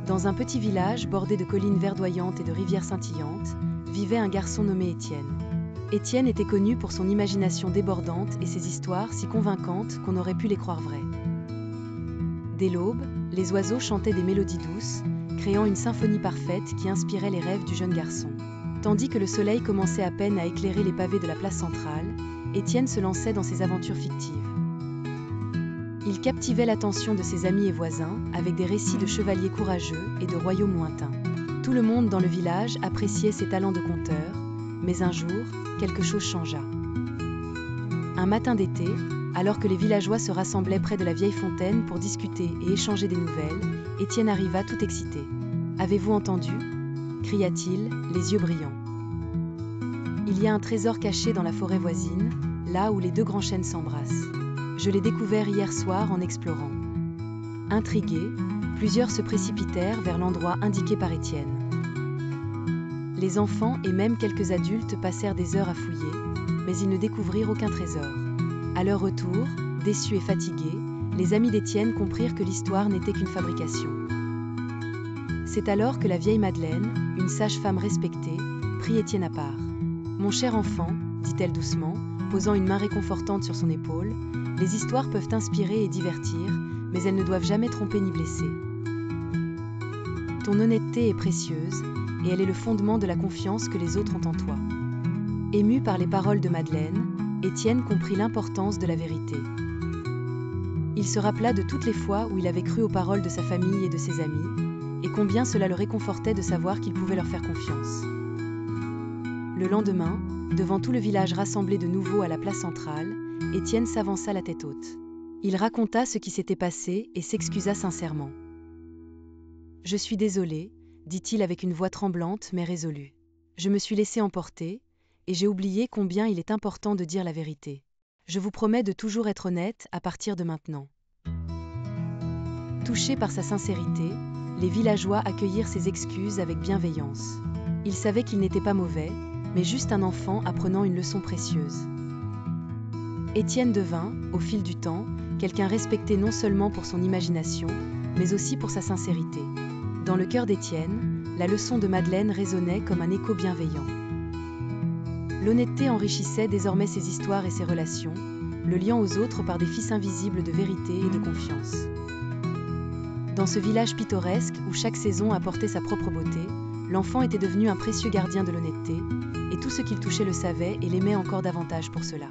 Dans un petit village bordé de collines verdoyantes et de rivières scintillantes, vivait un garçon nommé Étienne. Étienne était connu pour son imagination débordante et ses histoires si convaincantes qu'on aurait pu les croire vraies. Dès l'aube, les oiseaux chantaient des mélodies douces, créant une symphonie parfaite qui inspirait les rêves du jeune garçon. Tandis que le soleil commençait à peine à éclairer les pavés de la place centrale, Étienne se lançait dans ses aventures fictives. Il captivait l'attention de ses amis et voisins avec des récits de chevaliers courageux et de royaumes lointains. Tout le monde dans le village appréciait ses talents de conteur, mais un jour, quelque chose changea. Un matin d'été, alors que les villageois se rassemblaient près de la vieille fontaine pour discuter et échanger des nouvelles, Étienne arriva tout excité. « Avez-vous entendu » cria-t-il, les yeux brillants. « Il y a un trésor caché dans la forêt voisine, là où les deux grands chênes s'embrassent. Je l'ai découvert hier soir en explorant. » Intrigués, plusieurs se précipitèrent vers l'endroit indiqué par Étienne. Les enfants et même quelques adultes passèrent des heures à fouiller, mais ils ne découvrirent aucun trésor. À leur retour, déçus et fatigués, les amis d'Étienne comprirent que l'histoire n'était qu'une fabrication. C'est alors que la vieille Madeleine, une sage-femme respectée, prit Étienne à part. « Mon cher enfant, dit-elle doucement, posant une main réconfortante sur son épaule, les histoires peuvent inspirer et divertir, mais elles ne doivent jamais tromper ni blesser. Ton honnêteté est précieuse, et elle est le fondement de la confiance que les autres ont en toi. » Ému par les paroles de Madeleine, Étienne comprit l'importance de la vérité. Il se rappela de toutes les fois où il avait cru aux paroles de sa famille et de ses amis, et combien cela le réconfortait de savoir qu'il pouvait leur faire confiance. Le lendemain, devant tout le village rassemblé de nouveau à la place centrale, Étienne s'avança la tête haute. Il raconta ce qui s'était passé et s'excusa sincèrement. « Je suis désolé, dit-il avec une voix tremblante mais résolue. Je me suis laissé emporter, et j'ai oublié combien il est important de dire la vérité. Je vous promets de toujours être honnête à partir de maintenant. » Touchés par sa sincérité, les villageois accueillirent ses excuses avec bienveillance. Ils savaient qu'il n'était pas mauvais, mais juste un enfant apprenant une leçon précieuse. Étienne devint, au fil du temps, quelqu'un respecté non seulement pour son imagination, mais aussi pour sa sincérité. Dans le cœur d'Étienne, la leçon de Madeleine résonnait comme un écho bienveillant. L'honnêteté enrichissait désormais ses histoires et ses relations, le liant aux autres par des fils invisibles de vérité et de confiance. Dans ce village pittoresque où chaque saison apportait sa propre beauté, l'enfant était devenu un précieux gardien de l'honnêteté, et tout ce qu'il touchait le savait et l'aimait encore davantage pour cela.